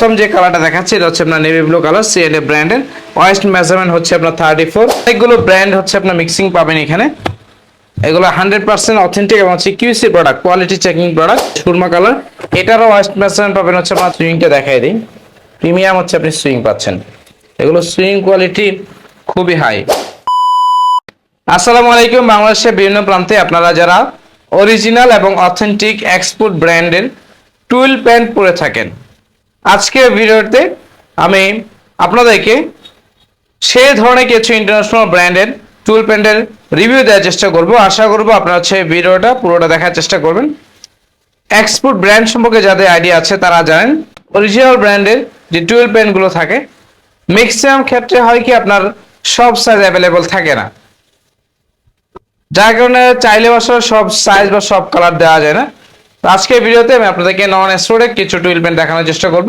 প্রথম যে কালারটা দেখাচ্ছি এটা হচ্ছে আপনার নেভি ব্লু কালার, সিএনএ ব্র্যান্ডের। ওয়েস্ট মেজারমেন্ট হচ্ছে আপনার 34। অনেকগুলো ব্র্যান্ড হচ্ছে আপনার মিক্সিং পাবেন এখানে। এগুলো 100% অথেন্টিক এবং হচ্ছে QC product, quality checking product. Surma colour, এটারও ওয়েস্ট মেজারমেন্ট পাবেন হচ্ছে আপনার। সুইংটা দেখাই দিই, প্রিমিয়াম হচ্ছে আপনি সুইং পাচ্ছেন। এগুলো সুইং কোয়ালিটি খুবই হাই। আসসালামু আলাইকুম। বাংলাদেশের বিভিন্ন প্রান্তে আপনারা যারা অরিজিনাল এবং অথেন্টিক এক্সপোর্ট ব্র্যান্ডের টুইল প্যান্ট পরে থাকেন, আজকের ভিডিওতে আমি আপনাদেরকে সেই ধরনের কিছু ইন্টারন্যাশনাল ব্র্যান্ডের টুল প্যান্টের রিভিউ দেওয়ার চেষ্টা করব। আশা করব আপনারা হচ্ছে ভিডিওটা পুরোটা দেখার চেষ্টা করবেন। এক্সপোর্ট ব্র্যান্ড সম্পর্কে যাদের আইডিয়া আছে তারা জানেন অরিজিনাল ব্র্যান্ডের যে টুল প্যান্টগুলো থাকে ম্যাক্সিমাম ক্ষেত্রে হয় কি আপনার সব সাইজ অ্যাভেলেবল থাকে না, যার কারণে চাইলে আসলে সব সাইজ বা সব কালার দেওয়া যায় না। তো আজকের ভিডিওতে আমি আপনাদেরকে নন এক্সপোর্টের কিছু টুইল প্যান্ট দেখানোর চেষ্টা করব।